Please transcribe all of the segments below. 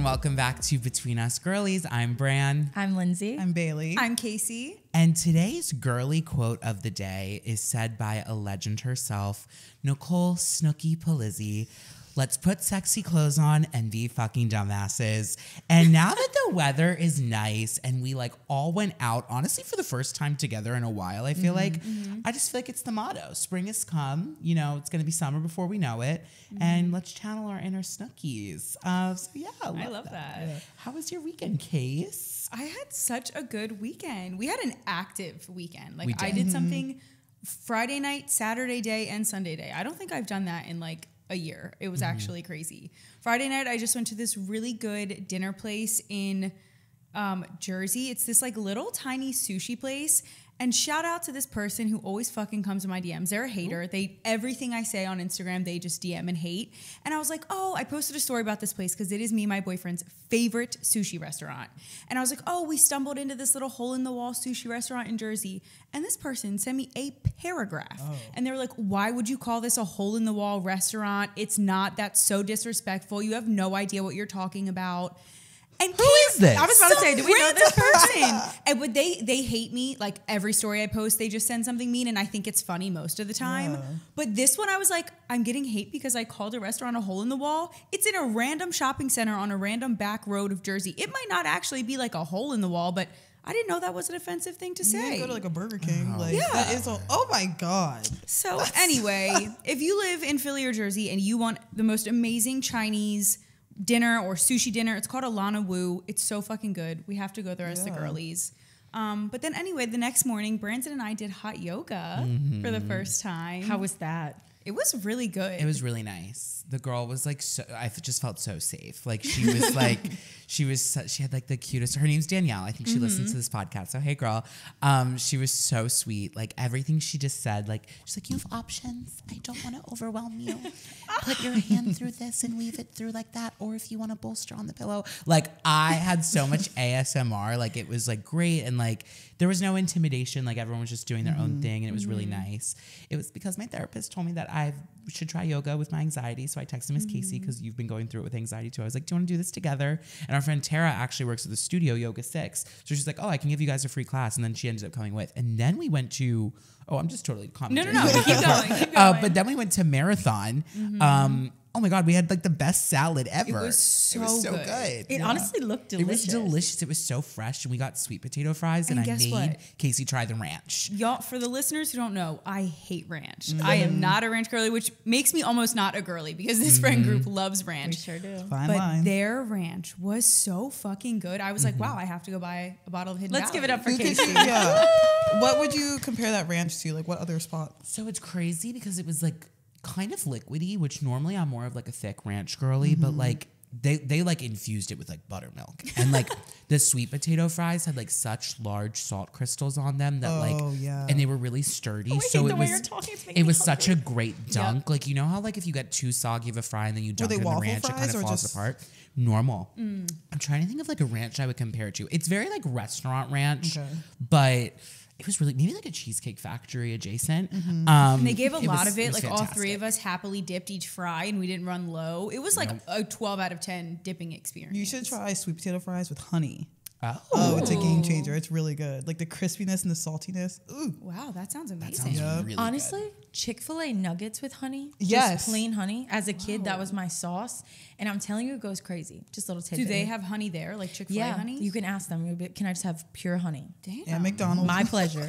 welcome back to Between Us Girlies. I'm Bran. I'm Lindsay. I'm Bailey. I'm Casey. And today's girly quote of the day is said by a legend herself, Nicole Snooki Palizzi. Let's put sexy clothes on and be fucking dumbasses. And now that the weather is nice and we like all went out, honestly, for the first time together in a while, I feel I just feel like it's the motto. Spring has come. You know, it's going to be summer before we know it. And let's channel our inner Snookies. So yeah, I love that. Yeah. How was your weekend, Case? I had such a good weekend. We had an active weekend. Like We did. I did something Friday night, Saturday day, and Sunday day. I don't think I've done that in like a year. It was actually crazy. Friday night, I just went to this really good dinner place in Jersey. It's this like little tiny sushi place. And shout out to this person who always fucking comes to my DMs. They're a hater. Everything I say on Instagram, they just DM and hate. And I was like, oh, I posted a story about this place because it is me and my boyfriend's favorite sushi restaurant. And I was like, oh, we stumbled into this little hole-in-the-wall sushi restaurant in Jersey. And this person sent me a paragraph. And they were like, why would you call this a hole-in-the-wall restaurant? It's not. That's so disrespectful. You have no idea what you're talking about. And Who is this? I was about to say, do we know this person? And but they hate me. Like every story I post, they just send something mean, and I think it's funny most of the time. Yeah. But this one, I was like, I'm getting hate because I called a restaurant a hole in the wall. It's in a random shopping center on a random back road of Jersey. It might not actually be like a hole in the wall, but I didn't know that was an offensive thing to say. You go to like a Burger King. Like, that is oh my God. So anyway, if you live in Philly or Jersey and you want the most amazing Chinese dinner or sushi dinner, it's called Alana Wu. It's so fucking good. We have to go there as the girlies. But then anyway, the next morning, Brandon and I did hot yoga for the first time. How was that? It was really good. It was really nice. The girl was like, I just felt so safe. Like she was like, she had like the cutest, her name's Danielle. I think she listens to this podcast. So, hey girl. She was so sweet. Like everything she just said, like, she's like, you have options. I don't want to overwhelm you. Put your hand through this and weave it through like that. Or if you want to bolster on the pillow. Like I had so much ASMR. Like it was like great. And like, there was no intimidation. Like everyone was just doing their own thing. And it was really nice. It was because my therapist told me that I should try yoga with my anxiety. So I texted Miss Casey because you've been going through it with anxiety too. I was like, do you want to do this together? And our friend Tara actually works at the studio, Yoga 6. So she's like, oh, I can give you guys a free class. And then she ended up coming with. And then we went to, I'm just totally commenting. No. Keep going. Keep going. But then we went to Marathon. Oh my God, we had like the best salad ever. It was so good. It honestly looked delicious. It was delicious. It was so fresh. And we got sweet potato fries and I made Casey try the ranch. Y'all, for the listeners who don't know, I hate ranch. I am not a ranch girly, which makes me almost not a girly because this friend group loves ranch. We sure do. Fine but line. their ranch was so fucking good. I was like, wow, I have to go buy a bottle of Hidden Let's Valley. give it up for Casey. Yeah. What would you compare that ranch to? Like what other spot? So it's crazy because it was like kind of liquidy, which normally I'm more of like a thick ranch girly, but like they like infused it with like buttermilk. And like the sweet potato fries had like such large salt crystals on them that and they were really sturdy. So it was such a great dunk. Like, you know how like if you get too soggy of a fry and then you dunk it in the ranch, it kind of falls apart? Normal. I'm trying to think of like a ranch I would compare it to. It's very like restaurant ranch, but it was really maybe like a Cheesecake Factory adjacent. And they gave a lot of it. Like fantastic. all three of us happily dipped each fry and we didn't run low. It was like a 12 out of 10 dipping experience. You should try sweet potato fries with honey. Oh, it's a game changer. It's really good. Like the crispiness and the saltiness. Ooh. Wow, that sounds amazing. That sounds really Honestly, good. Chick-fil-A nuggets with honey. Yes. Just plain honey. As a kid, that was my sauce. And I'm telling you, it goes crazy. Just a little tidbit. Do they have honey there, like Chick-fil-A honey? You can ask them. You'll be, can I just have pure honey? Damn. Yeah, McDonald's. My pleasure.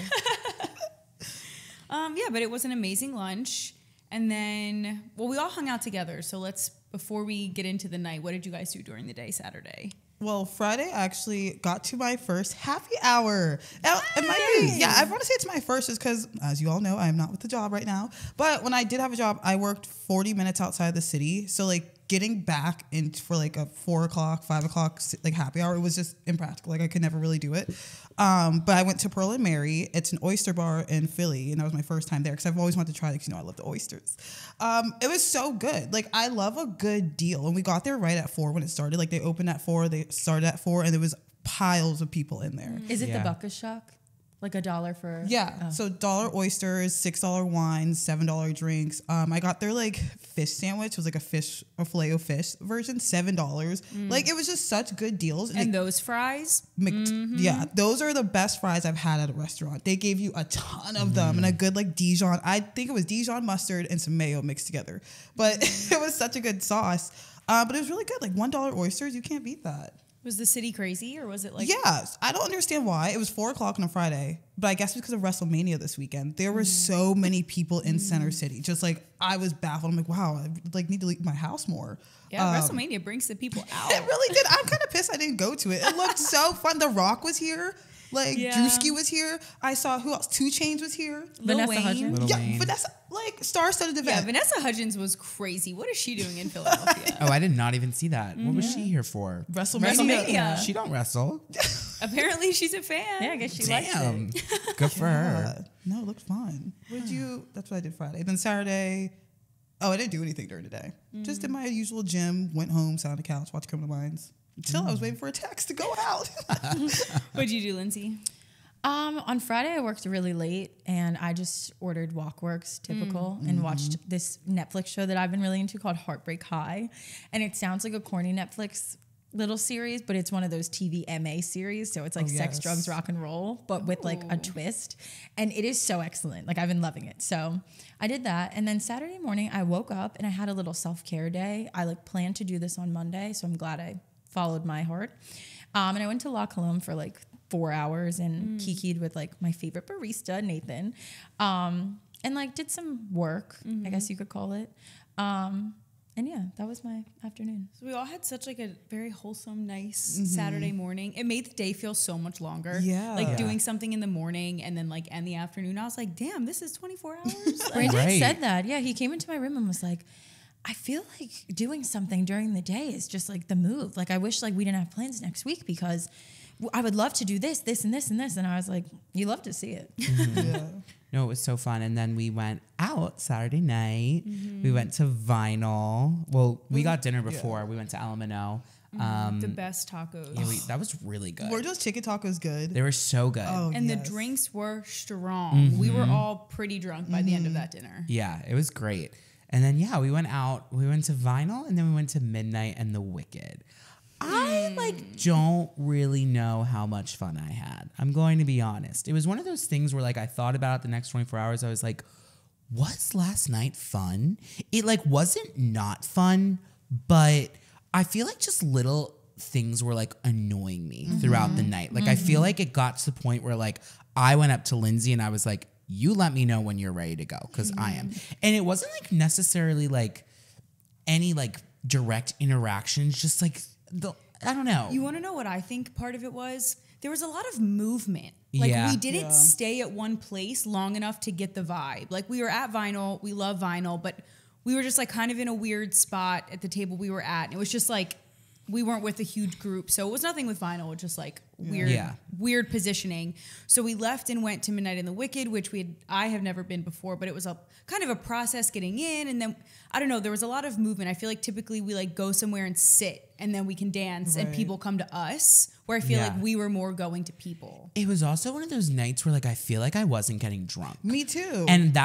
Yeah, but it was an amazing lunch. And then, well, we all hung out together. So before we get into the night, what did you guys do during the day Saturday? Well, Friday I actually got to my first happy hour. Now, it might be, I want to say it's my first just because, as you all know, I am not with the job right now. But when I did have a job, I worked 40 minutes outside the city. So like getting back in for like a 4 o'clock, 5 o'clock, like happy hour, it was just impractical. Like I could never really do it. But I went to Pearl and Mary. It's an oyster bar in Philly. And that was my first time there because I've always wanted to try it because, you know, I love the oysters. It was so good. Like I love a good deal. And we got there right at 4 when it started. Like they opened at 4, they started at 4, and there was piles of people in there. Is it the Bucka Shuck? Like $1 for Yeah. So $1 oysters, $6 wines, $7 drinks. I got their like fish sandwich. It was like a filet of fish version, $7. Like it was just such good deals. And those fries. Yeah, those are the best fries I've had at a restaurant. They gave you a ton of them and a good like Dijon. I think it was Dijon mustard and some mayo mixed together. But it was such a good sauce. But it was really good. Like $1 oysters, you can't beat that. Was the city crazy or was it like? Yes, I don't understand why. It was 4:00 on a Friday, but I guess because of WrestleMania this weekend, there were so many people in Center City. Just like I was baffled. I'm like, wow, I like need to leave my house more. Yeah, WrestleMania brings the people out. It really did. I'm kind of pissed I didn't go to it. It looked so fun. The Rock was here. Like Drewski was here. I saw who else? 2 Chainz was here. Vanessa Hudgens. Lil Yeah, Wayne. Vanessa, like star-studded event. Yeah, Vanessa Hudgens was crazy. What is she doing in Philadelphia? Oh, I did not even see that. What was she here for? WrestleMania. She don't wrestle. Apparently, she's a fan. Yeah, I guess she likes Damn. it. Good for her. No, it looked fun. That's what I did Friday. Then Saturday, I didn't do anything during the day. Just did my usual gym, went home, sat on the couch, watched Criminal Minds. Until I was waiting for a text to go out. What'd you do, Lindsay? On Friday, I worked really late and I just ordered Walkworks, typical, and watched this Netflix show that I've been really into called Heartbreak High. And it sounds like a corny Netflix little series, but it's one of those TV MA series. So it's like sex, drugs, rock and roll, but with like a twist. And it is so excellent. Like I've been loving it. So I did that. And then Saturday morning, I woke up and I had a little self-care day. I like planned to do this on Monday. So I'm glad I followed my heart. And I went to La Colombe for like 4 hours and kikied with like my favorite barista, Nathan. And like did some work, I guess you could call it. And yeah, that was my afternoon. So we all had such like a very wholesome, nice Saturday morning. It made the day feel so much longer. Yeah. Like doing something in the morning and then like end the afternoon. I was like, damn, this is 24 hours. Like, Brandon Right. said that. Yeah, he came into my room and was like, I feel like doing something during the day is just like the move. Like I wish like we didn't have plans next week because I would love to do this, this, and this, and this. And I was like, you love to see it. Yeah. No, it was so fun. And then we went out Saturday night. We went to Vinyl. Well, we got dinner before. We went to Alamo. the best tacos. Yeah, that was really good. Were those chicken tacos good? They were so good. Oh, And the yes. drinks were strong. We were all pretty drunk by the end of that dinner. Yeah, it was great. And then, yeah, we went out. We went to Vinyl, and then we went to Midnight and the Wicked. I don't really know how much fun I had. I'm going to be honest. It was one of those things where like I thought about it the next 24 hours. I was like, was last night fun? It like wasn't not fun, but I feel like just little things were like annoying me throughout the night. Like I feel like it got to the point where like I went up to Lindsay and I was like, you let me know when you're ready to go because I am. And it wasn't like necessarily like any like direct interactions, just like I don't know. You want to know what I think part of it was? There was a lot of movement. Like Yeah. we didn't stay at one place long enough to get the vibe. Like we were at Vinyl, we love Vinyl, but we were just like kind of in a weird spot at the table we were at. And it was just like we weren't with a huge group. So it was nothing with Vinyl, it was just like weird positioning. So we left and went to Midnight in the Wicked, which I have never been before, but it was a kind of a process getting in. And then I don't know, there was a lot of movement. I feel like typically we like go somewhere and sit and then we can dance and people come to us, where I feel like we were more going to people. It was also one of those nights where like I feel like I wasn't getting drunk. Me too. And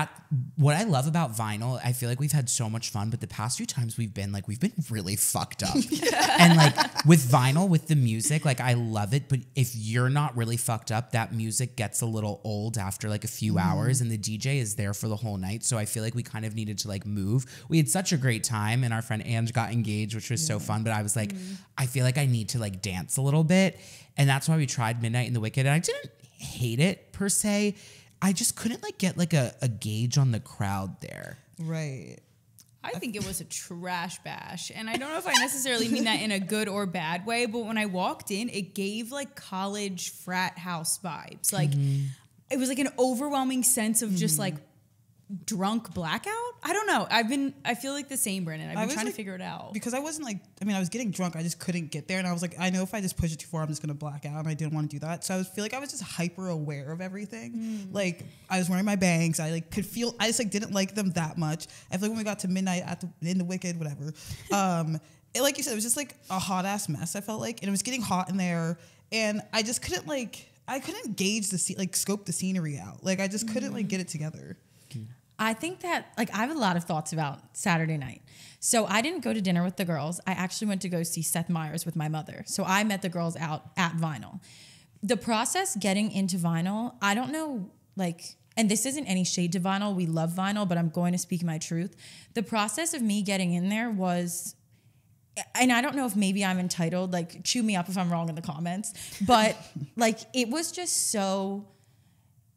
what I love about Vinyl, I feel like we've had so much fun, but the past few times we've been really fucked up. And like with Vinyl, with the music, like I love it, but if you're not really fucked up, that music gets a little old after like a few hours, and the DJ is there for the whole night. So I feel like we kind of needed to like move. We had such a great time, and our friend Ange got engaged, which was so fun, but I was like, I feel like I need to like dance a little bit. And that's why we tried Midnight in the Wicked. And I didn't hate it per se. I just couldn't like get like a gauge on the crowd there. Right. I think it was a trash bash. And I don't know if I necessarily mean that in a good or bad way, but when I walked in, it gave like college frat house vibes. Like it was like an overwhelming sense of just like drunk blackout. I don't know. I feel like the same, Brandon. I've been trying to figure it out. Because I wasn't like, I was getting drunk. I just couldn't get there. And I was like, I know if I just push it too far, I'm just going to black out. And I didn't want to do that. So I feel like I was just hyper aware of everything. Like I was wearing my bangs. I like could feel, I just like didn't like them that much. I feel like when we got to Midnight in the Wicked, whatever. Like you said, it was just like a hot ass mess. I felt like, and it was getting hot in there. And I just couldn't like, I couldn't gauge scope the scenery out. Like I just couldn't like get it together. I think that, like, I have a lot of thoughts about Saturday night. So I didn't go to dinner with the girls. I actually went to go see Seth Meyers with my mother. So I met the girls out at Vinyl. The process getting into Vinyl, I don't know, like, and this isn't any shade to Vinyl. We love Vinyl, but I'm going to speak my truth. The process of me getting in there was, and I don't know if maybe I'm entitled, like, chew me up if I'm wrong in the comments, but like, it was just so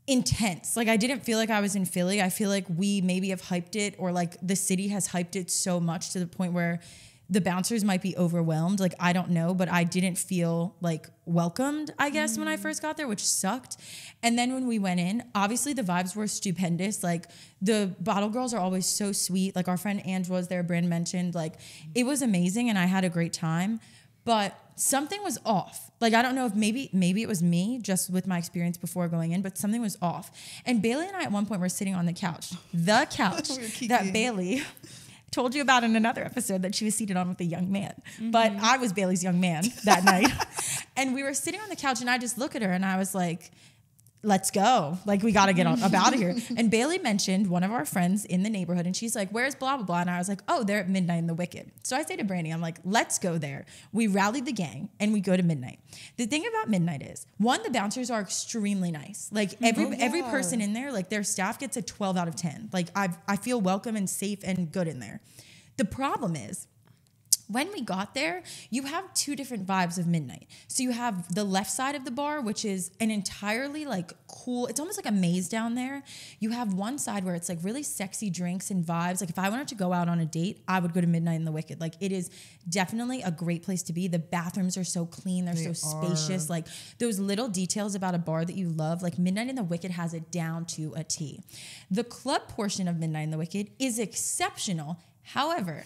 intense. Like I didn't feel like I was in Philly. I feel like we maybe have hyped it, or like the city has hyped it so much to the point where the bouncers might be overwhelmed. Like I don't know, but I didn't feel like welcomed, I guess, when I first got there, which sucked. And then when we went in, obviously the vibes were stupendous. Like the bottle girls are always so sweet. Like our friend Ange was there, Brand mentioned, like it was amazing and I had a great time, but something was off. Like, I don't know if maybe it was me just with my experience before going in, but something was off. And Bailey and I at one point were sitting on the couch that Bailey told you about in another episode that she was seated on with a young man. But I was Bailey's young man that night. And we were sitting on the couch and I just look at her and I was like, let's go. Like, we got to get up out of here. And Bailey mentioned one of our friends in the neighborhood and she's like, where's blah, blah, blah. And I was like, oh, they're at Midnight in the Wicked. So I say to Brandy, I'm like, let's go there. We rallied the gang and we go to Midnight. The thing about Midnight is, one, the bouncers are extremely nice. Like every person in there, like their staff gets a 12 out of 10. Like I feel welcome and safe and good in there. The problem is, when we got there, you have two different vibes of Midnight. So you have the left side of the bar, which is an entirely like cool, it's almost like a maze down there. You have one side where it's like really sexy drinks and vibes. Like if I wanted to go out on a date, I would go to Midnight in the Wicked. Like it is definitely a great place to be. The bathrooms are so clean. They're so spacious. Like those little details about a bar that you love, like Midnight in the Wicked has it down to a T. The club portion of Midnight in the Wicked is exceptional. However,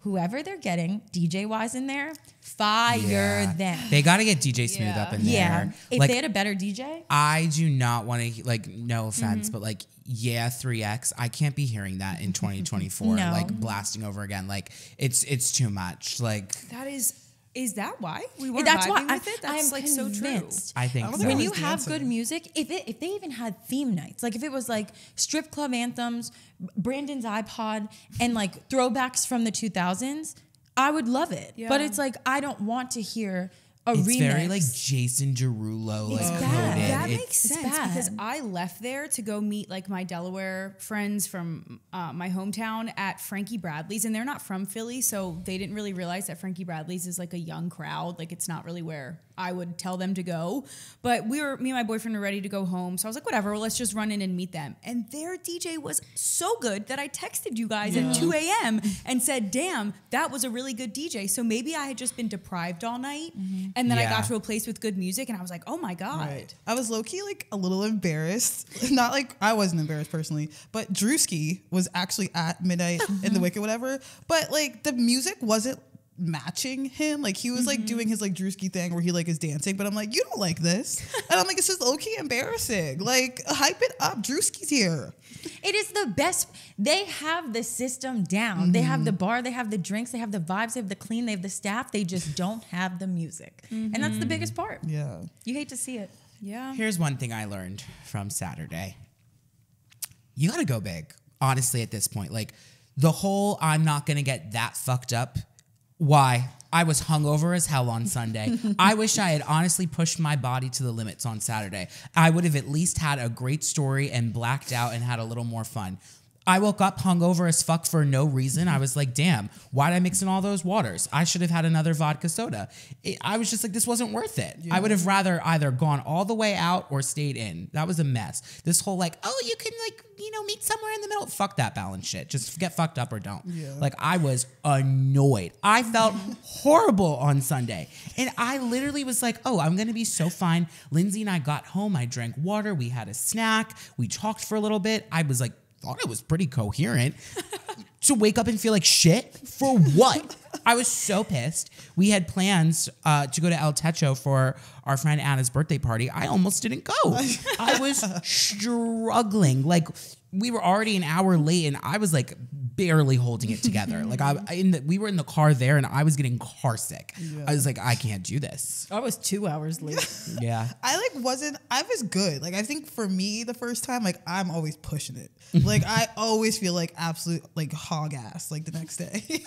whoever they're getting DJ-wise in there, fire them. They got to get DJ Smooth up in there. Yeah. If like, they had a better DJ. I do not want to, like, no offense, but like, 3X, I can't be hearing that in 2024, No. like blasting over again. Like, it's too much. Like, That is that why we weren't That's why vibing with it? That's I am like so true. convinced. I think so. When I you was have dancing. good music, if they even had theme nights, like if it was like strip club anthems, Brandon's iPod, and like throwbacks from the 2000s, I would love it. Yeah. But it's like, I don't want to hear a it's remix. very like Jason Derulo, like bad. coded. That It- makes sense bad. because I left there to go meet like my Delaware friends from my hometown at Frankie Bradley's, and they're not from Philly, so they didn't really realize that Frankie Bradley's is like a young crowd. Like it's not really where I would tell them to go. But me and my boyfriend were ready to go home, so I was like, whatever, well, let's just run in and meet them. And their DJ was so good that I texted you guys at 2 a.m. and said, damn, that was a really good DJ. So maybe I had just been deprived all night, and then I Yeah. got to a place with good music, and I was like, oh my God. Right. I was low-key like a little embarrassed. Not like I wasn't embarrassed personally, but Drewski was actually at Midnight in the Wicked, whatever. But like the music wasn't matching him. Like he was like doing his like Drewski thing where he like is dancing, but I'm like, you don't like this. And I'm like, it's just low-key embarrassing. Like hype it up. Drewski's here. It is the best. They have the system down. They have the bar, they have the drinks, they have the vibes, they have the clean, they have the staff. They just don't have the music. And that's the biggest part. Yeah. You hate to see it. Yeah. Here's one thing I learned from Saturday. You got to go big, honestly, at this point. Like, the whole I'm not going to get that fucked up. Why? I was hungover as hell on Sunday. I wish I had honestly pushed my body to the limits on Saturday. I would have at least had a great story and blacked out and had a little more fun. I woke up hungover as fuck for no reason. I was like, damn, why'd I mix in all those waters? I should have had another vodka soda. I was just like, this wasn't worth it. I would have rather either gone all the way out or stayed in. That was a mess. This whole like, oh, you can like, meet somewhere in the middle. Fuck that balance shit. Just get fucked up or don't. Yeah. Like I was annoyed. I felt horrible on Sunday. And I literally was like, oh, I'm going to be so fine. Lindsay and I got home. I drank water. We had a snack. We talked for a little bit. I was like, thought it was pretty coherent. To wake up and feel like shit for what? I was so pissed. We had plans to go to El Techo for our friend Anna's birthday party. I almost didn't go. I was struggling. Like we were already an hour late and I was like barely holding it together. Like we were in the car there and I was getting car sick. I was like, I can't do this. I was 2 hours late. Yeah. I was good. Like, I think for me, the first time, like, I'm always pushing it. Like, I always feel like absolute, like, hog ass, like, the next day.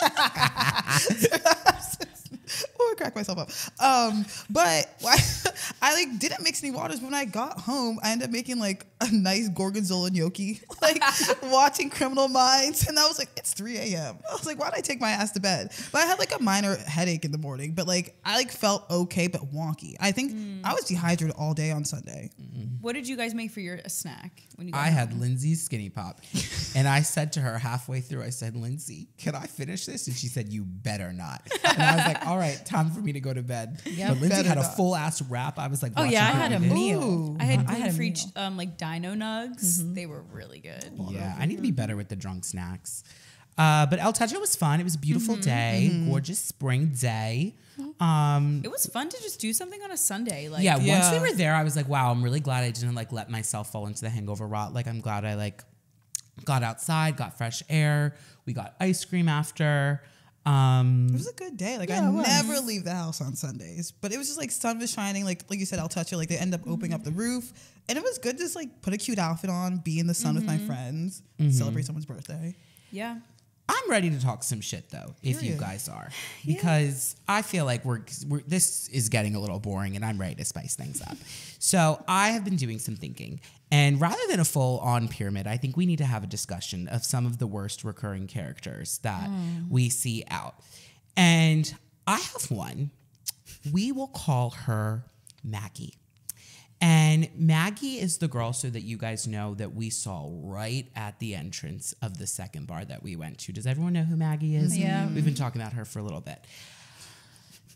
Oh, I crack myself up. But I like didn't mix any waters. But when I got home, I ended up making like a nice gorgonzola gnocchi, like watching Criminal Minds. And I was like, it's 3 a.m. I was like, why'd I take my ass to bed? But I had like a minor headache in the morning, but like I like felt okay, but wonky. I think I was dehydrated all day on Sunday. What did you guys make for your snack when you got I had home? Lindsay's Skinny Pop. And I said to her halfway through, I said, Lindsay, can I finish this? And she said, you better not. And I was like, all right, time for me to go to bed. Yep. But Lindsay Better had a not. full ass wrap. I was like, Oh yeah, I watching had her a eat it. meal. Ooh. I had a gluten-free meal. like dino nugs. They were really good. Yeah, I need to be better with the drunk snacks. But El Techo was fun. It was a beautiful day, gorgeous spring day. It was fun to just do something on a Sunday. Like, Once we Yeah. were there, I was like, wow, I'm really glad I didn't like let myself fall into the hangover rot. Like, I'm glad I like got outside, got fresh air. We got ice cream after. It was a good day. Like Yeah, I it was. never leave the house on Sundays, but it was just like sun was shining. Like you said, I'll touch it. Like they end up opening up the roof, and it was good to just like put a cute outfit on, be in the sun with my friends, celebrate someone's birthday. yeah. I'm ready to talk some shit though, if you Period. guys are, because I feel like we're this is getting a little boring, and I'm ready to spice things up. So I have been doing some thinking, and rather than a full-on pyramid, I think we need to have a discussion of some of the worst recurring characters that we see out. And I have one. We will call her Maggie. And Maggie is the girl, so that you guys know, that we saw right at the entrance of the second bar that we went to. Does everyone know who Maggie is? Yeah. We've been talking about her for a little bit.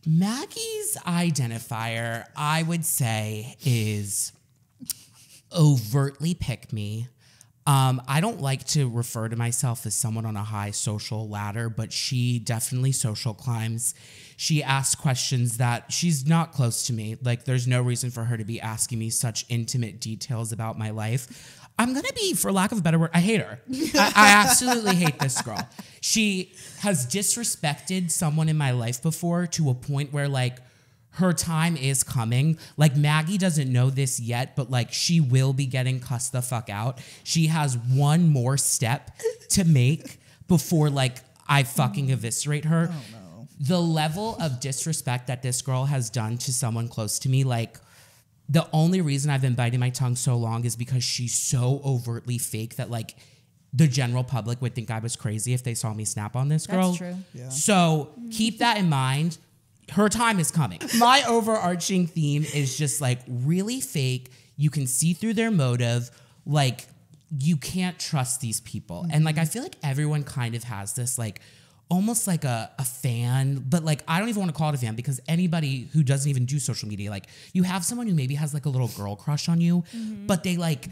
Maggie's identifier, I would say, is overtly pick me. I don't like to refer to myself as someone on a high social ladder, but she definitely social climbs. She asks questions that she's not close to me. Like, there's no reason for her to be asking me such intimate details about my life. I'm going to be, for lack of a better word, I hate her. I absolutely hate this girl. She has disrespected someone in my life before to a point where, like, her time is coming. Like, Maggie doesn't know this yet, but like, she will be getting cussed the fuck out. She has one more step to make before like I fucking eviscerate her. Oh no. The level of disrespect that this girl has done to someone close to me, like, the only reason I've been biting my tongue so long is because she's so overtly fake that like the general public would think I was crazy if they saw me snap on this girl. That's true. Yeah. So keep that in mind. Her time is coming. My overarching theme is just like really fake. You can see through their motive. Like, you can't trust these people. And like, I feel like everyone kind of has this like almost like a fan, but like, I don't even want to call it a fan, because anybody who doesn't even do social media, like, you have someone who maybe has like a little girl crush on you, but they like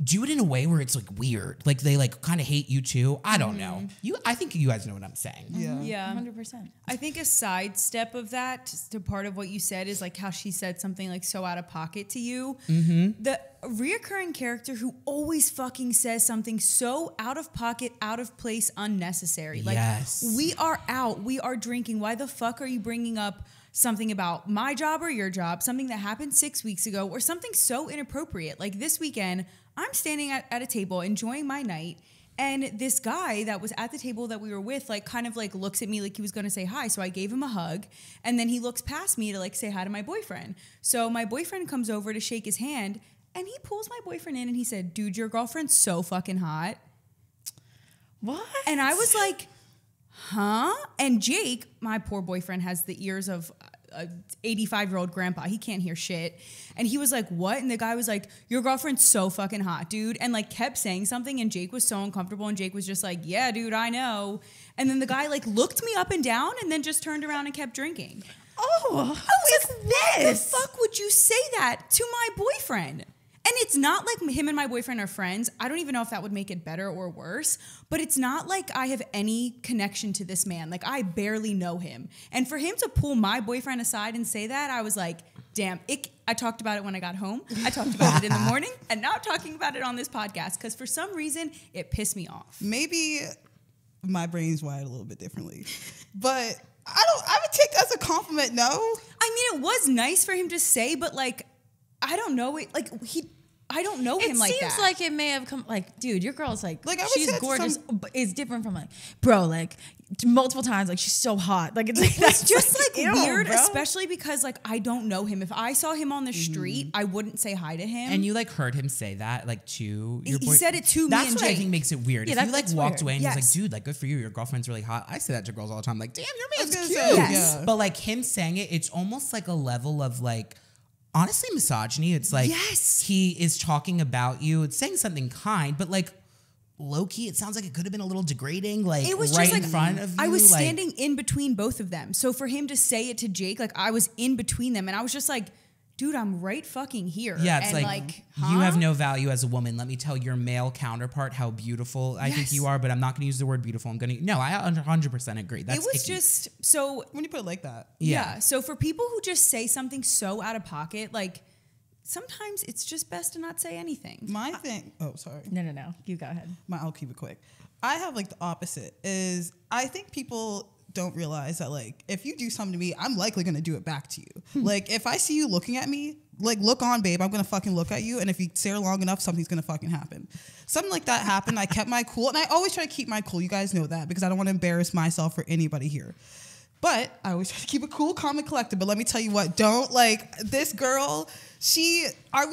do it in a way where it's like weird. Like, they like kind of hate you too. I don't know. I think you guys know what I'm saying. Yeah. Yeah. 100%. I think a sidestep of that to part of what you said is like how she said something like so out of pocket to you. The reoccurring character who always fucking says something so out of pocket, out of place, unnecessary. Like, Yes. we are out, we are drinking. Why the fuck are you bringing up something about my job or your job, something that happened 6 weeks ago, or something so inappropriate? Like, this weekend, I'm standing at a table enjoying my night, and this guy that was at the table that we were with, like, kind of like looks at me like he was going to say hi. So I gave him a hug, and then he looks past me to like say hi to my boyfriend. So my boyfriend comes over to shake his hand, and he pulls my boyfriend in and he said, "Dude, your girlfriend's so fucking hot." What? And I was like, huh? And Jake, my poor boyfriend, has the ears of a 85-year-old grandpa. He can't hear shit. And he was like, what? And the guy was like, your girlfriend's so fucking hot, dude. And like kept saying something, and Jake was so uncomfortable, and Jake was just like, yeah, dude, I know. And then the guy like looked me up and down and then just turned around and kept drinking. Oh, Why the fuck would you say that to my boyfriend? And it's not like him and my boyfriend are friends. I don't even know if that would make it better or worse, but it's not like I have any connection to this man. Like, I barely know him. And for him to pull my boyfriend aside and say that, I was like, damn, I talked about it when I got home. I talked about it in the morning, and now I'm talking about it on this podcast because for some reason it pissed me off. Maybe my brain's wired a little bit differently. But I would take that as a compliment, no? I mean, it was nice for him to say, but like, I don't know. I don't know him like that. It seems like it may have come, like, dude, your girl's like I would she's say gorgeous, but it's different from like, bro, like multiple times, like she's so hot. Like it's like that's just like ew, weird, bro. especially because like I don't know him. If I saw him on the street, I wouldn't say hi to him. And you like heard him say that like to your boy. He said it to me That's and what I Jake. think makes it weird. Yeah, if you like that's walked weird. away and Yes. was like, dude, like good for you. Your girlfriend's really hot. I say that to girls all the time. Like, damn, your man's gonna cute. say, Yes. yeah. But like him saying it, it's almost like a level of like, honestly, misogyny. It's like Yes. he is talking about you. It's saying something kind, but like low key, it sounds like it could have been a little degrading. Like It was right just like in front of you. I was like, standing in between both of them. So for him to say it to Jake, like I was in between them, and I was just like, dude, I'm right fucking here. Yeah, it's and like huh? you have no value as a woman. Let me tell your male counterpart how beautiful I think Yes. you are, but I'm not going to use the word beautiful. I'm going to no. I 100% agree. That's It was icky. just so When you put it like that. yeah. So for people who just say something so out of pocket, like sometimes it's just best to not say anything. My thing, oh, sorry. No. You go ahead. I'll keep it quick. I have like the opposite is I think people don't realize that like if you do something to me, I'm likely gonna do it back to you. Like if I see you looking at me, like look on, babe, I'm gonna fucking look at you, and if you stare long enough, something's gonna fucking happen. Something like that happened. I kept my cool, and I always try to keep my cool. You guys know that because I don't want to embarrass myself or anybody here. But I always try to keep it cool, calm, and collected. But let me tell you what, don't like this girl. We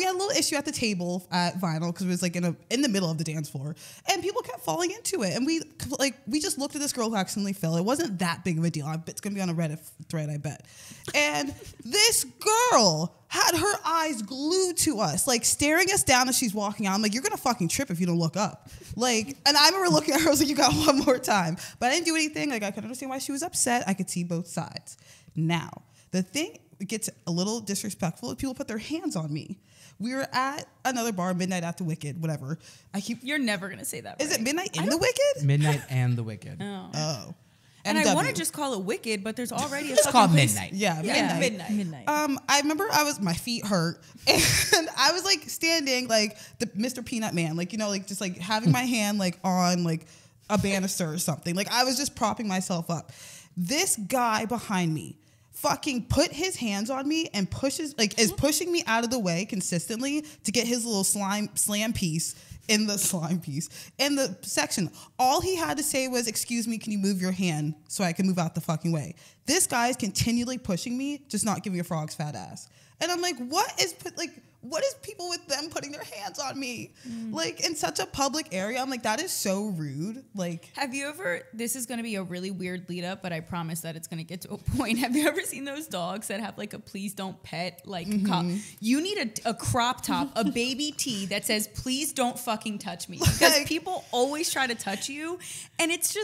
had a little issue at the table at Vinyl because it was like in the middle of the dance floor, and people kept falling into it. And we just looked at this girl who accidentally fell. It wasn't that big of a deal. It's gonna be on a Reddit thread, I bet. And this girl had her eyes glued to us, like staring us down as she's walking out. I'm like, you're gonna fucking trip if you don't look up. Like, and I remember looking at her. I was like, you got one more time, but I didn't do anything. Like, I could understand why she was upset. I could see both sides. Now, the thing gets a little disrespectful if people put their hands on me. We were at another bar, Midnight at the Wicked, whatever. You're never gonna say that. Is right? it Midnight in the Wicked? Midnight and the Wicked. Oh. And I MW. want to just call it Wicked, but there's already a It's fucking called place- Midnight. Yeah, Midnight. Midnight. I remember my feet hurt and I was like standing like the Mr. Peanut Man, like, you know, like just like having my hand like on like a banister or something. Like I was just propping myself up. This guy behind me fucking put his hands on me and is pushing me out of the way consistently to get his little slam piece in the section. All he had to say was, "Excuse me, can you move your hand so I can move out the fucking way?" This guy is continually pushing me, just not giving a frog's fat ass. And I'm like, what is people with them putting their hands on me? Like in such a public area? I'm like, that is so rude. Like, Have you ever, this is going to be a really weird lead up, but I promise that it's going to get to a point. Have you ever seen those dogs that have like a please don't pet, like, you need a crop top, a baby tee that says, please don't fucking touch me. Because Like- people always try to touch you and it's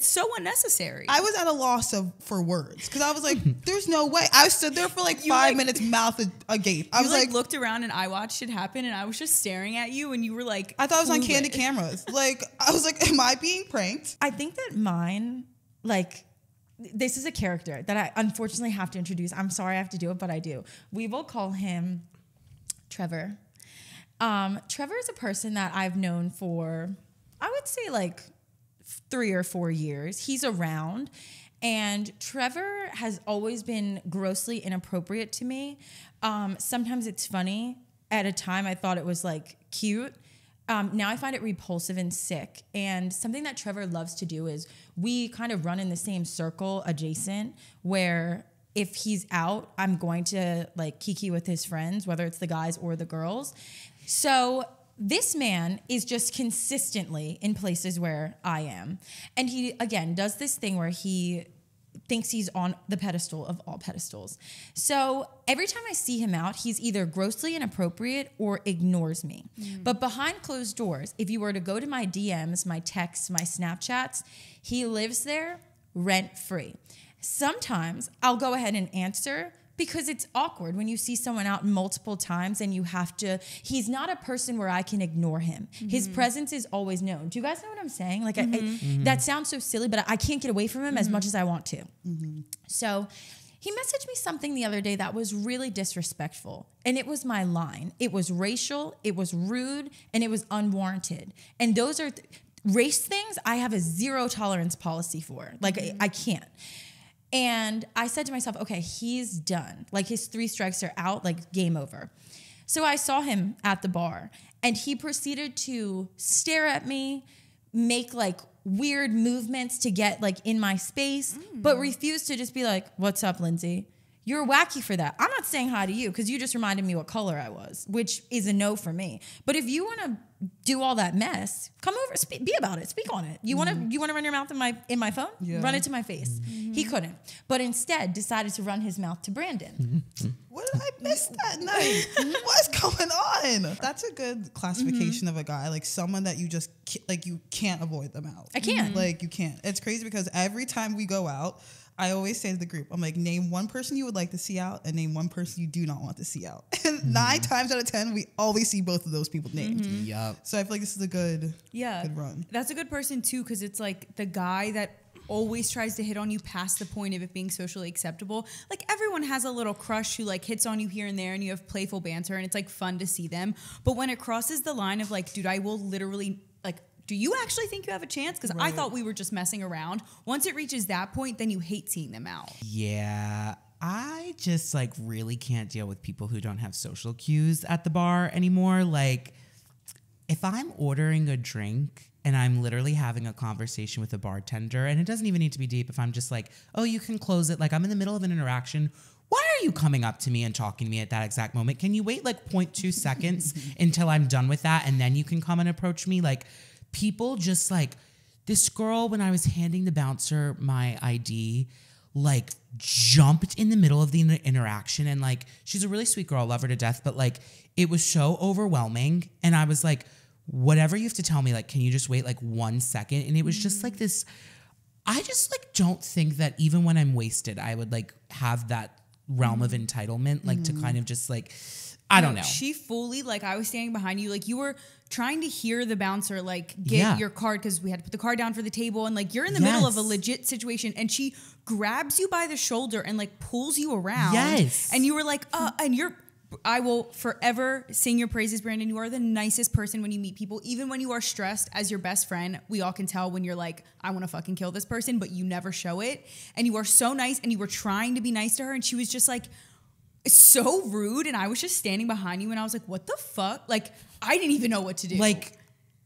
so unnecessary. I was at a loss for words because I was like, there's no way. I stood there for like 5 minutes, mouth agape. I I was was like, looked around and I watched it happen and I was just staring at you and you were like, I thought it was on clueless. candid cameras. Like, I was like, am I being pranked? I think that mine, like, this is a character that I unfortunately have to introduce. I'm sorry I have to do it, but I do. We will call him Trevor. Trevor is a person that I've known for, I would say, like 3 or 4 years. He's around, and Trevor has always been grossly inappropriate to me. Sometimes it's funny. At a time, I thought it was like cute. Now I find it repulsive and sick. And something that Trevor loves to do is we kind of run in the same circle adjacent, where if he's out, I'm going to like kiki with his friends, whether it's the guys or the girls. So this man is just consistently in places where I am. And he, again, does this thing where he thinks he's on the pedestal of all pedestals. So every time I see him out, he's either grossly inappropriate or ignores me. But behind closed doors, if you were to go to my DMs, my texts, my Snapchats, he lives there rent-free. Sometimes I'll go ahead and answer because it's awkward when you see someone out multiple times and you have to, he's not a person where I can ignore him. His presence is always known. Do you guys know what I'm saying? Like, that sounds so silly, but I can't get away from him as much as I want to. So he messaged me something the other day that was really disrespectful. And it was my line. It was racial, it was rude, and it was unwarranted. And those are race things, I have a zero tolerance policy for. Like, I can't. And I said to myself, okay, he's done. Like, his 3 strikes are out, like, game over. So I saw him at the bar, and he proceeded to stare at me, make, like, weird movements to get, like, in my space, but refused to just be like, what's up, Lindsay? You're wacky for that. I'm not saying hi to you because you just reminded me what color I was, which is a no for me. But if you want to do all that mess, come over, be about it, speak on it. You want to run your mouth in my phone? Yeah. Run it to my face. He couldn't, but instead decided to run his mouth to Brandon. What did I miss that night? What's going on? That's a good classification of a guy, like someone that you just like you can't avoid them out. I can't. Like you can't. It's crazy because every time we go out, I always say to the group, I'm like, name one person you would like to see out and name one person you do not want to see out. And 9 times out of 10, we always see both of those people named. Yep. So I feel like this is a good run. That's a good person too, because it's like the guy that always tries to hit on you past the point of it being socially acceptable. Like everyone has a little crush who like hits on you here and there and you have playful banter and it's like fun to see them. But when it crosses the line of like, dude, I will literally like, do you actually think you have a chance? Because I thought we were just messing around. Once it reaches that point, then you hate seeing them out. Yeah. I just like really can't deal with people who don't have social cues at the bar anymore. Like if I'm ordering a drink and I'm literally having a conversation with a bartender, and it doesn't even need to be deep. If I'm just like, oh, you can close it. Like I'm in the middle of an interaction. Why are you coming up to me and talking to me at that exact moment? Can you wait like 0.2 seconds until I'm done with that? And then you can come and approach me? Like, people just like, this girl, when I was handing the bouncer my ID, like jumped in the middle of the interaction. And like, she's a really sweet girl, love her to death. But like, it was so overwhelming. And I was like, whatever you have to tell me, like, can you just wait like 1 second? And it was just like this, I just like don't think that even when I'm wasted, I would like have that realm of entitlement, like to kind of just like, I don't know. She fully, like, I was standing behind you, like, you were trying to hear the bouncer, like, get your card, because we had to put the card down for the table, and, like, you're in the middle of a legit situation, and she grabs you by the shoulder and, like, pulls you around. Yes. And you were like, I will forever sing your praises, Brandon. You are the nicest person when you meet people, even when you are stressed as your best friend. We all can tell when you're like, I want to fucking kill this person, but you never show it. And you are so nice, and you were trying to be nice to her, and she was just like, so rude, and I was just standing behind you and I was like, what the fuck? Like, I didn't even know what to do. Like,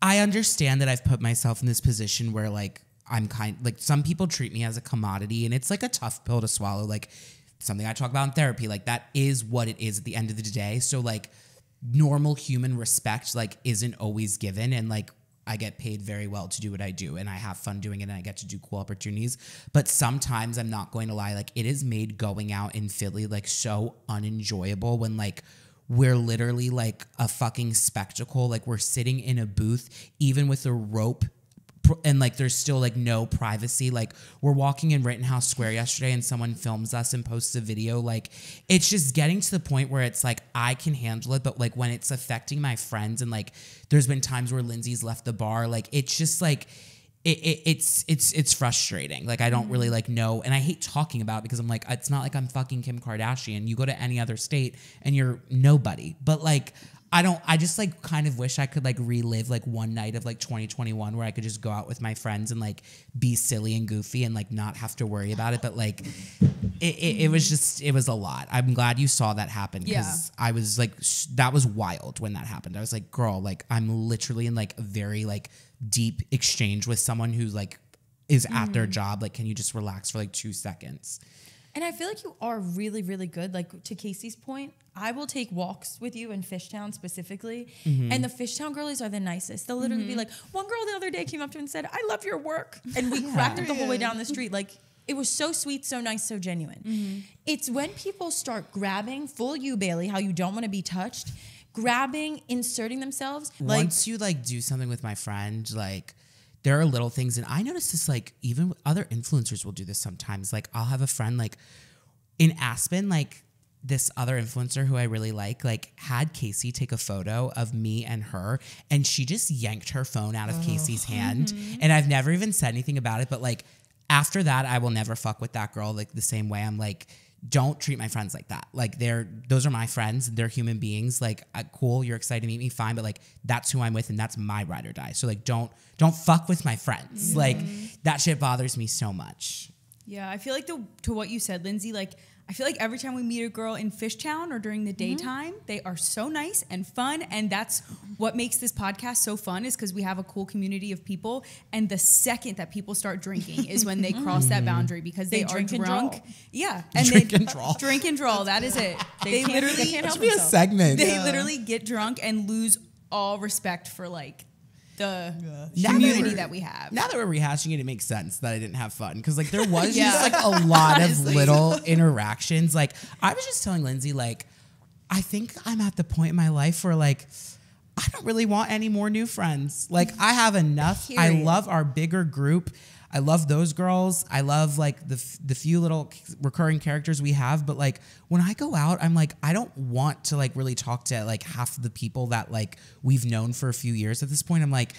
I understand that I've put myself in this position where like I'm like some people treat me as a commodity, and it's like a tough pill to swallow. Like something I talk about in therapy, like that is what it is at the end of the day. So like normal human respect like isn't always given, and like I get paid very well to do what I do, and I have fun doing it, and I get to do cool opportunities. But sometimes, I'm not going to lie, like it has made going out in Philly like so unenjoyable when like we're literally like a fucking spectacle. Like we're sitting in a booth, even with a rope, and like there's still like no privacy. Like we're walking in Rittenhouse Square yesterday and someone films us and posts a video. Like it's just getting to the point where it's like I can handle it, but like when it's affecting my friends, and like there's been times where Lindsay's left the bar, like it's just like it's frustrating. Like I don't really like know, and I hate talking about it because I'm like, it's not like I'm fucking Kim Kardashian. You go to any other state and you're nobody. But like I just like kind of wish I could like relive like one night of like 2021 where I could just go out with my friends and like be silly and goofy and like not have to worry about it. But like it was a lot. I'm glad you saw that happen, because I was like, that was wild when that happened. I was like, girl, like I'm literally in like a very like deep exchange with someone who like is at their job. Like, can you just relax for like 2 seconds? And I feel like you are really, really good. Like to Casey's point, I will take walks with you in Fishtown specifically. And the Fishtown girlies are the nicest. They'll literally be like, one girl the other day came up to me and said, I love your work. And we cracked up the whole way down the street. Like it was so sweet, so nice, so genuine. It's when people start grabbing, full you, Bailey, how you don't want to be touched, grabbing, inserting themselves. Once you like do something with my friend, like there are little things, and I notice this like even other influencers will do this sometimes. Like I'll have a friend like in Aspen, like this other influencer who I really like had Casey take a photo of me and her, and she just yanked her phone out of Casey's hand. And I've never even said anything about it, but like after that, I will never fuck with that girl like the same way. I'm like, don't treat my friends like that. Like those are my friends. They're human beings. Like, cool, you're excited to meet me, fine. But like, that's who I'm with, and that's my ride or die. So like, don't fuck with my friends. Like, that shit bothers me so much. Yeah, I feel like to what you said, Lindsay, like, I feel like every time we meet a girl in Fishtown or during the daytime, they are so nice and fun. And that's what makes this podcast so fun, is because we have a cool community of people. And the second that people start drinking is when they cross that boundary, because they are drunk. Yeah. And Drink and draw. Drink and draw. That is it. They can't literally help Be a themselves. segment. They literally get drunk and lose all respect for like the community that we have. Now that we're rehashing it, it makes sense that I didn't have fun, because like there was just like a lot of little interactions. Like, I was just telling Lindsay, like, I think I'm at the point in my life where like I don't really want any more new friends. Like, I have enough. I love our bigger group. I love those girls. I love like the few little recurring characters we have. But like, when I go out, I'm like, I don't want to like really talk to like half of the people that like we've known for a few years. At this point, I'm like,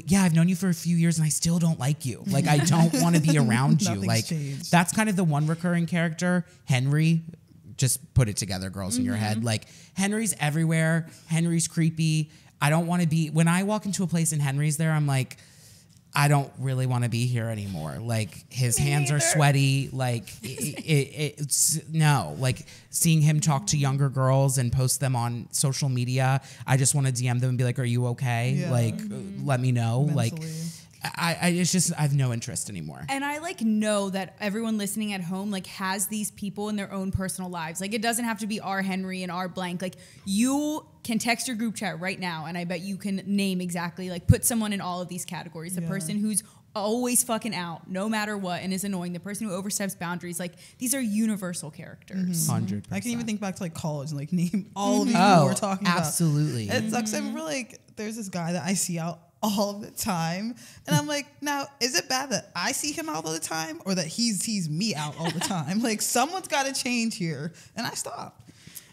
yeah, I've known you for a few years and I still don't like you. Like, I don't want to be around you. Like, changed. that's kind of the one recurring character. Henry, just put it together, girls, in your head. Like, Henry's everywhere. Henry's creepy. I don't want to be, when I walk into a place and Henry's there, I'm like, I don't really want to be here anymore. Like, his hands are sweaty. Like, it's no. Like, seeing him talk to younger girls and post them on social media, I just want to DM them and be like, "Are you okay? Yeah. Like, let me know." Mentally. Like, it's just, I have no interest anymore. And I like know that everyone listening at home like has these people in their own personal lives. Like, it doesn't have to be our Henry and our blank. Like, you can text your group chat right now and I bet you can name exactly, like, put someone in all of these categories. The person who's always fucking out no matter what and is annoying, the person who oversteps boundaries. Like, these are universal characters. 100%. I can even think back to like college and like name all of these people we're talking about. Absolutely. It sucks. I remember like there's this guy that I see out all the time, and I'm like, now is it bad that I see him out all the time, or that he sees me out all the time? Like, someone's got to change here, and I stop.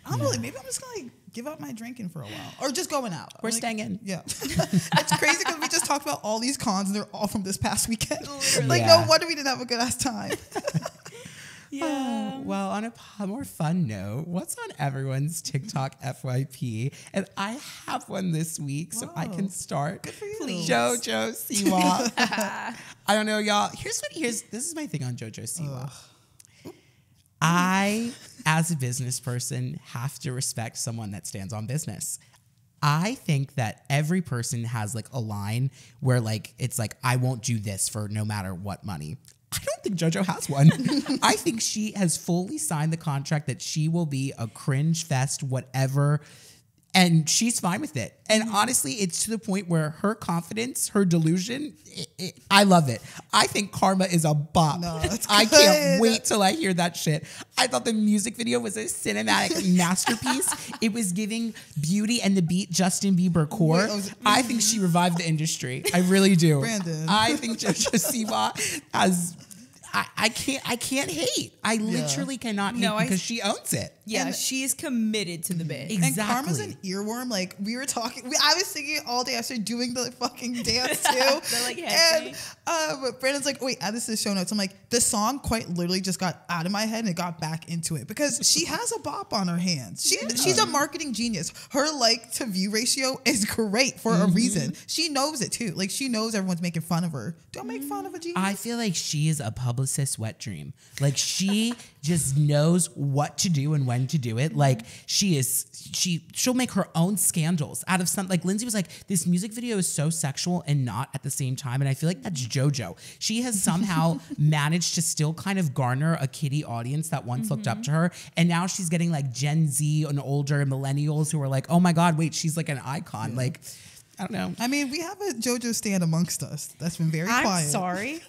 I don't know, like, maybe I'm just gonna like give up my drinking for a while, or just going out. We're like, staying in. Yeah, it's crazy because we just talked about all these cons, and they're all from this past weekend. Like, Yeah. no wonder we didn't have a good ass time. Yeah. Well, on a more fun note, what's on everyone's TikTok FYP? And I have one this week, so I can start. Good for you. Please. Jojo Siwa. I don't know, y'all. This is my thing on Jojo Siwa. I, as a business person, have to respect someone that stands on business. I think that every person has like a line where like it's like, I won't do this for no matter what money. I don't think JoJo has one. I think she has fully signed the contract that she will be a cringe fest, whatever. And she's fine with it. And honestly, it's to the point where her confidence, her delusion, I love it. I think Karma is a bop. No, that's I good. can't wait till I hear that shit. I thought the music video was a cinematic masterpiece. It was giving Beauty and the Beat Justin Bieber core. I think she revived the industry. I really do. Brandon. I think JoJo Siwa has... I can't hate. I literally cannot hate because she owns it. Yeah, And- she is committed to the bit. Exactly. And Karma's an earworm. Like, we were talking, I was singing it all day. I started doing the fucking dance too. The, like, head and Brandon's like, wait, add this to the show notes. I'm like, the song quite literally just got out of my head and it got back into it because she has a bop on her hands. She's a marketing genius. Her like to view ratio is great for a reason. She knows it too. Like, she knows everyone's making fun of her. Don't make fun of a genius. I feel like she is a publicist's wet dream. Like, she just knows what to do and when to do it. Like, she'll make her own scandals out of something. Like, Lindsay was like, this music video is so sexual and not at the same time. And I feel like that's JoJo. She has somehow managed to still kind of garner a kiddie audience that once looked up to her. And now she's getting like Gen Z and older millennials who are like, oh my God, wait, she's like an icon. Yeah. Like, I don't know. I mean, we have a JoJo stand amongst us that's been very quiet. I'm sorry,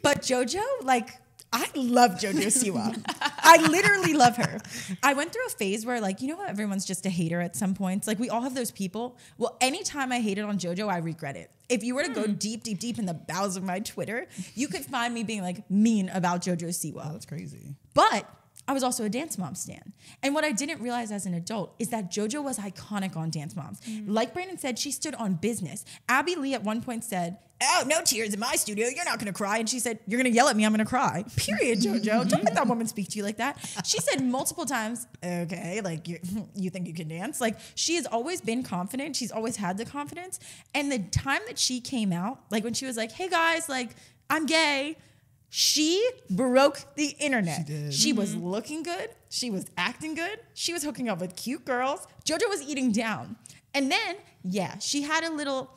but JoJo, like, I love JoJo Siwa. I literally love her. I went through a phase where, like, you know how everyone's just a hater at some points? Like, we all have those people. Well, anytime I hated on JoJo, I regret it. If you were to go deep, deep, deep in the bowels of my Twitter, you could find me being, like, mean about JoJo Siwa. Oh, that's crazy. But I was also a Dance Moms stan. And what I didn't realize as an adult is that JoJo was iconic on Dance Moms. Like Brandon said, she stood on business. Abby Lee at one point said, "Oh, no tears in my studio. You're not going to cry." And she said, "You're going to yell at me. I'm going to cry." Period, JoJo. Don't let that woman speak to you like that. She said multiple times, "Okay, like you think you can dance?" Like she has always been confident. She's always had the confidence. And the time that she came out, like when she was like, "Hey guys, like I'm gay," she broke the internet. She did. She was looking good. She was acting good. She was hooking up with cute girls. JoJo was eating down. And then, yeah, she had a little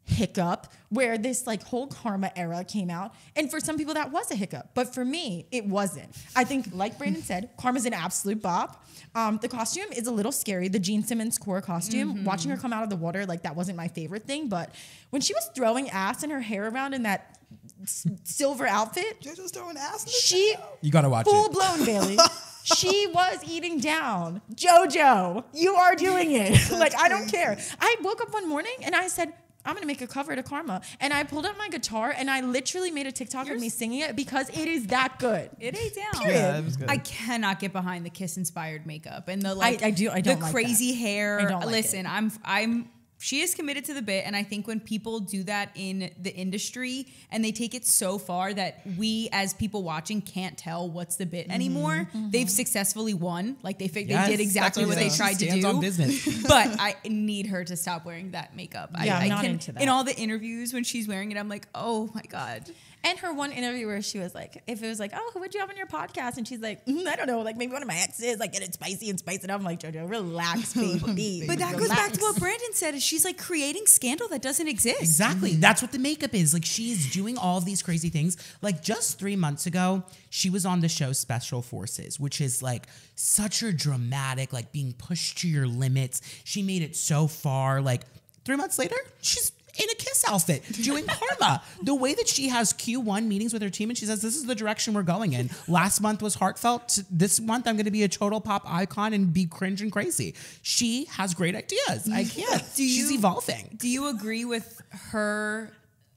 hiccup where this like whole Karma era came out. And for some people that was a hiccup. But for me, it wasn't. I think, like Brandon said, Karma's an absolute bop. The costume is a little scary. The Gene Simmons core costume, watching her come out of the water, like that wasn't my favorite thing. But when she was throwing ass and her hair around in that silver outfit, JoJo's throwing ass in the she You gotta watch full it. blown Bailey. She was eating down. JoJo, you are doing it. Like I don't care. I woke up one morning and I said, I'm gonna make a cover to Karma. And I pulled up my guitar and I literally made a TikTok of me singing it because it is that good. It ain't down. Yeah, it was good. I cannot get behind the Kiss inspired makeup and the like. I don't the like crazy that. hair. I don't like Listen, it. I'm. She is committed to the bit, and I think when people do that in the industry and they take it so far that we as people watching can't tell what's the bit anymore, they've successfully won. Like they did exactly what they tried to do. On business. But I need her to stop wearing that makeup. Yeah, I I'm not can, into that. In all the interviews when she's wearing it, I'm like, oh my God. And her one interview where she was like, if it was like, "Oh, who would you have on your podcast?" And she's like, I don't know, like maybe one of my exes, like get it spicy and spice it up. I'm like, JoJo, relax, baby. But that goes back to what Brandon said, is she's like creating scandal that doesn't exist. Exactly. That's what the makeup is. Like she's doing all of these crazy things. Like just 3 months ago, she was on the show Special Forces, which is like such a dramatic, like being pushed to your limits. She made it so far. Like 3 months later, she's in a Kiss outfit doing Karma. The way that she has Q1 meetings with her team and she says, this is the direction we're going in. Last month was heartfelt. This month I'm going to be a total pop icon and be cringe and crazy. She has great ideas. I can't. She's evolving. Do you agree with her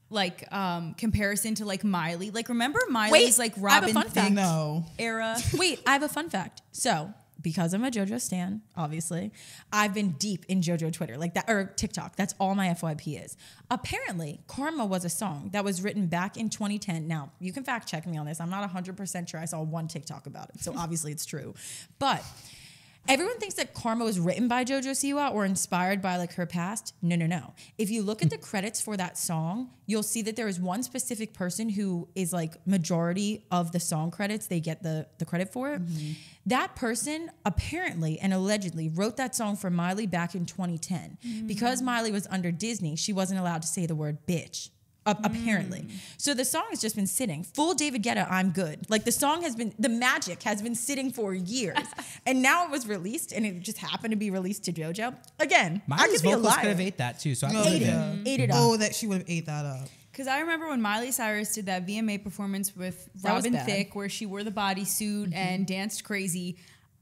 like comparison to like Miley? Like remember Miley's like I have a Robin fun fact. Thicke No. era? Wait, I have a fun fact. So, because I'm a JoJo stan, obviously, I've been deep in JoJo Twitter, like that, or TikTok. That's all my FYP is. Apparently, Karma was a song that was written back in 2010. Now, you can fact check me on this. I'm not 100% sure. I saw one TikTok about it, so obviously it's true. But everyone thinks that Karma was written by Jojo Siwa or inspired by like her past. No. If you look at the credits for that song, you'll see that there is one specific person who is like majority of the song credits. They get the credit for it. That person apparently and allegedly wrote that song for Miley back in 2010. Because Miley was under Disney, she wasn't allowed to say the word bitch. Apparently. So the song has just been sitting. Full David Guetta, I'm Good. Like the song has been, the magic has been sitting for years. And now it was released and it just happened to be released to JoJo. Again, I Miley's could be a vocals liar. could have ate that too. So I No, believe they it. did. Ate it up. Oh, that she would have ate that up. Because I remember when Miley Cyrus did that VMA performance with That was Robin bad. Thicke, where she wore the bodysuit and danced crazy.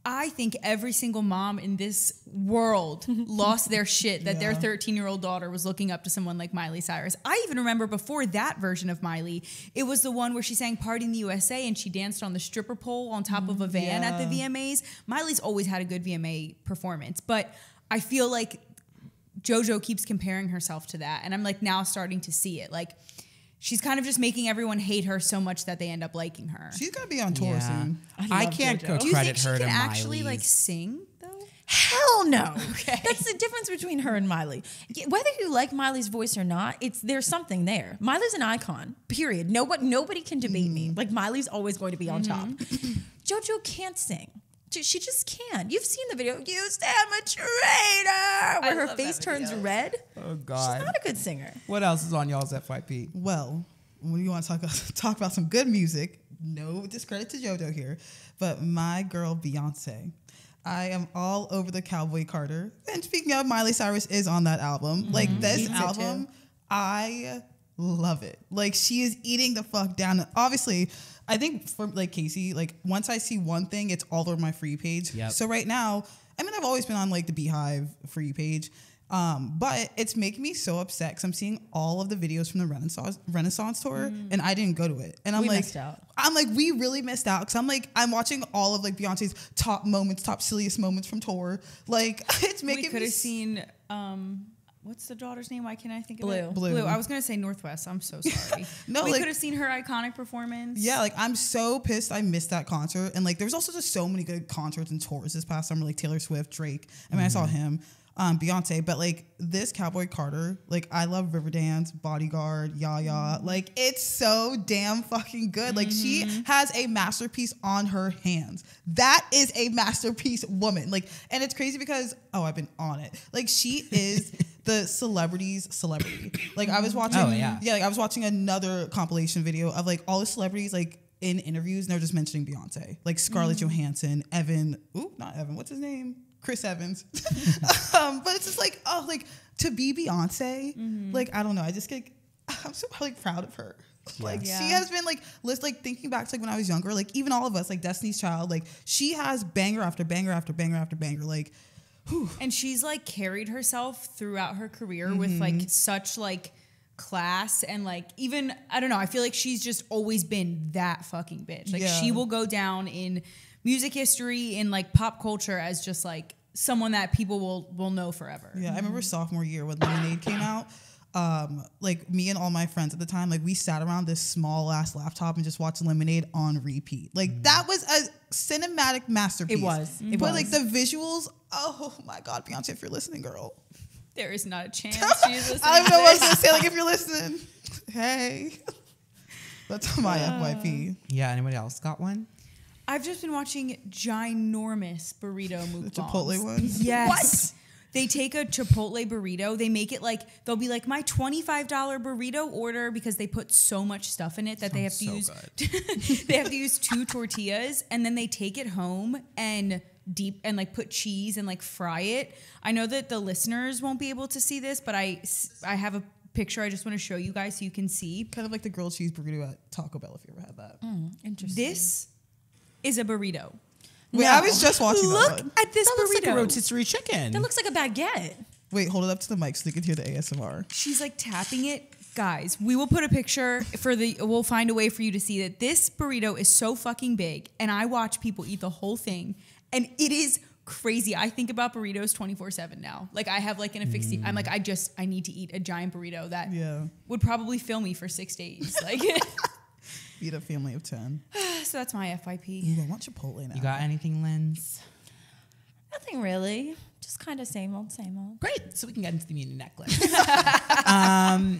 I think every single mom in this world lost their shit that their 13-year-old daughter was looking up to someone like Miley Cyrus. I even remember before that version of Miley, it was the one where she sang Party in the USA and she danced on the stripper pole on top of a van at the VMAs. Miley's always had a good VMA performance, but I feel like JoJo keeps comparing herself to that. And I'm like now starting to see it. Like she's kind of just making everyone hate her so much that they end up liking her. She's gonna be on tour soon. I love can't JoJo. go Do you think credit she her can to actually Miley's. like sing though? Hell no. Okay. That's the difference between her and Miley. Whether you like Miley's voice or not, there's something there. Miley's an icon, period. Nobody can debate me. Like Miley's always going to be on top. JoJo can't sing. She just can't. You've seen the video. You say I'm a traitor, where her love face that turns video. red. Oh God. She's not a good singer. What else is on y'all's FYP? Well, when you want to talk about some good music, no discredit to JoJo here, but my girl Beyonce. I am all over the Cowboy Carter. And speaking of, Miley Cyrus is on that album. Like this Eats it album, I love it. Like she is eating the fuck down. And obviously, I think for like Casey, like once I see one thing, it's all over my free page. Yep. So right now, I mean, I've always been on like the Beehive free page. But it's making me so upset because I'm seeing all of the videos from the Renaissance tour, and I didn't go to it. And I'm missed out. I'm like, we really missed out because I'm watching all of like Beyonce's top moments, top silliest moments from tour. Like, it's making me. We could have seen. What's the daughter's name? Why can't I think of Blue. it? Blue. I was gonna say Northwest. I'm so sorry. No, we like- could have seen her iconic performance. Yeah, like I'm so pissed I missed that concert. And like there was also just so many good concerts and tours this past summer, like Taylor Swift, Drake. I mean, I saw him, Beyonce, but like this Cowboy Carter, like I love Riverdance, Bodyguard, Yaya. Like it's so damn fucking good. Like she has a masterpiece on her hands. That is a masterpiece woman. Like, and it's crazy because I've been on it. Like she is the celebrity's celebrity. Like I was watching, like I was watching another compilation video of like all the celebrities like in interviews, and they're just mentioning Beyonce, like Scarlett Johansson, not Evan, what's his name? Chris Evans. But it's just like, like to be Beyonce, like I don't know, I just get, I'm so like proud of her. Like she has been like thinking back to like when I was younger, like even all of us, like Destiny's Child, like she has banger after banger after banger after banger, like. Whew. And she's like carried herself throughout her career with like such like class and like even I don't know, I feel like she's just always been that fucking bitch. Like she will go down in music history, in like pop culture as just like someone that people will know forever. Yeah, I remember sophomore year when Lemonade came out. Like me and all my friends at the time, like we sat around this small ass laptop and just watched Lemonade on repeat. Like that was a cinematic masterpiece. It was. But like the visuals, oh my God, Beyonce, if you're listening, girl. There is not a chance she's listening. I don't know what I was gonna say. Like if you're listening, hey, that's my FYP. Yeah. Anybody else got one? I've just been watching ginormous burrito mukbangs. The Chipotle ones. Yes. What? They take a Chipotle burrito. They make it like, they'll be like, my $25 burrito order, because they put so much stuff in it that they have to use they have to use 2 tortillas, and then they take it home and like put cheese and like fry it. I know that the listeners won't be able to see this, but I have a picture I just want to show you guys so you can see. Kind of like the grilled cheese burrito at Taco Bell, if you ever had that. Interesting. This is a burrito. Wait, I was just watching that one. Look at this That burrito. looks like a rotisserie chicken. That looks like a baguette. Wait, hold it up to the mic so they can hear the ASMR. She's like tapping it. Guys, we will put a picture we'll find a way for you to see that this burrito is so fucking big, and I watch people eat the whole thing, and it is crazy. I think about burritos 24/7 now. Like I have like an asphyxia. I'm like, I need to eat a giant burrito that would probably fill me for 6 days. Like Feed a family of 10. So that's my FYP. Ooh, I want Chipotle now. You got anything, Linz? Nothing really. Just kind of same old, same old. Great. So we can get into the immunity necklace.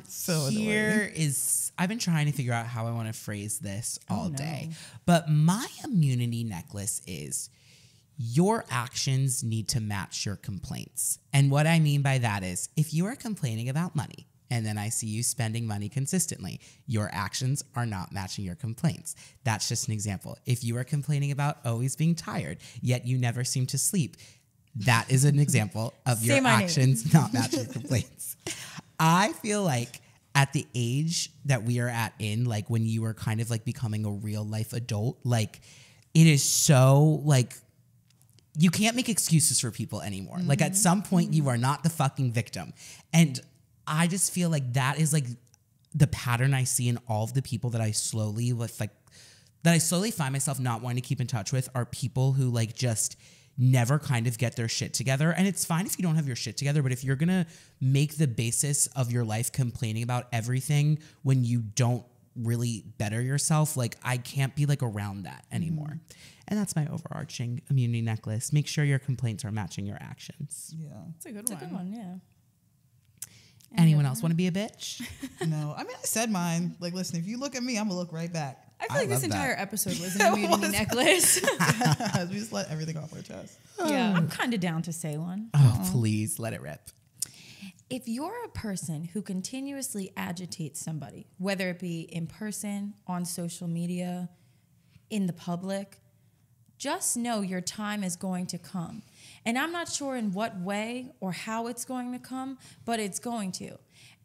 So Here is, I've been trying to figure out how I want to phrase this all day. But my immunity necklace is, your actions need to match your complaints. And what I mean by that is, if you are complaining about money, and then I see you spending money consistently, your actions are not matching your complaints. That's just an example. If you are complaining about always being tired, yet you never seem to sleep, that is an example of your actions not matching complaints. I feel like at the age that we are at like when you are kind of like becoming a real life adult, like it is so like, you can't make excuses for people anymore. Like at some point you are not the fucking victim. And I just feel like that is like the pattern I see in all of the people that I slowly find myself not wanting to keep in touch with, are people who like just never kind of get their shit together. And it's fine if you don't have your shit together, but if you're gonna make the basis of your life complaining about everything when you don't really better yourself, like I can't be like around that anymore. And that's my overarching immunity necklace. Make sure your complaints are matching your actions. Yeah. It's a good It's one. a good one, yeah. Anyone else want to be a bitch? No, I mean, I said mine. Like, listen, if you look at me, I'm going to look right back. I feel like this love that. entire episode was an immunity necklace. We just let everything off our chest. Yeah. I'm kind of down to say one. Oh, please let it rip. If you're a person who continuously agitates somebody, whether it be in person, on social media, in the public, just know your time is going to come. And I'm not sure in what way or how it's going to come, but it's going to.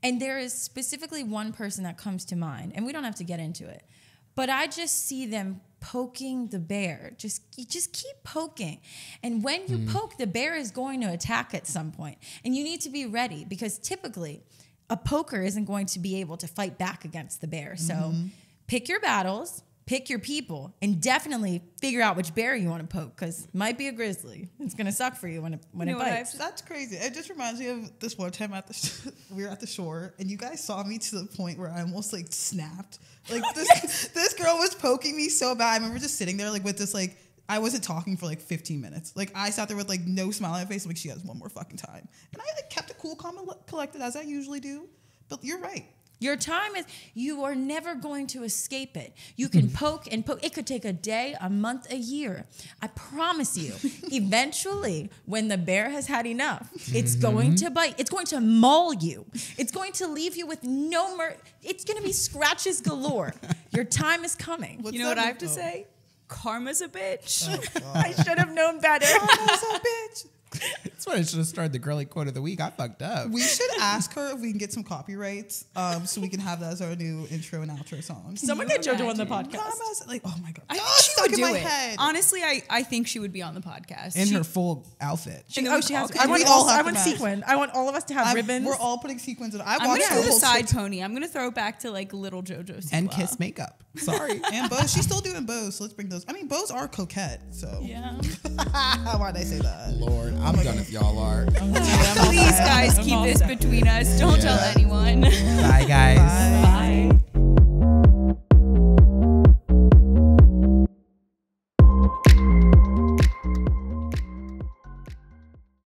And there is specifically one person that comes to mind, and we don't have to get into it, but I just see them poking the bear. You just keep poking. And when you poke, the bear is going to attack at some point. And you need to be ready, because typically a poker isn't going to be able to fight back against the bear. So pick your battles, pick your people, and definitely figure out which bear you want to poke, because it might be a grizzly. It's going to suck for you when it bites. That's crazy. It just reminds me of this one time we were at the shore, and you guys saw me to the point where I almost like snapped. Like this girl was poking me so bad. I remember just sitting there like with this like, I wasn't talking for like 15 minutes. Like I sat there with like no smile on my face. I'm like, she has one more fucking time. And I like kept it cool, calm, and collected as I usually do. But you're right. Your time you are never going to escape it. You can poke and poke. It could take a day, a month, a year. I promise you, eventually, when the bear has had enough, it's going to bite. It's going to maul you. It's going to leave you with no it's going to be scratches galore. Your time is coming. You know what I have to say? Karma's a bitch. Oh, I should have known better. Karma's a bitch. That's why I should have started the girly quote of the week. I fucked up. We should ask her if we can get some copyrights, so we can have that as our new intro and outro song. Someone get JoJo on the podcast. Karma's like, oh my god, I think she stuck would in do my it. head. Honestly, I think she would be on the podcast. In her full outfit. She has. Okay, I we want all have I to want match. sequin. I want all of us to have ribbons. We're all putting sequins in. I'm watched gonna the do a whole side shit. pony. I'm gonna throw it back to like little JoJo Siwa. And kiss makeup. Sorry. And bows. She's still doing bows, so let's bring those. I mean, bows are coquette, so. Yeah. Why'd I say that? Lord, I'm done if y'all are. Please, guys, keep this between us. Don't tell anyone. Bye, guys. Bye.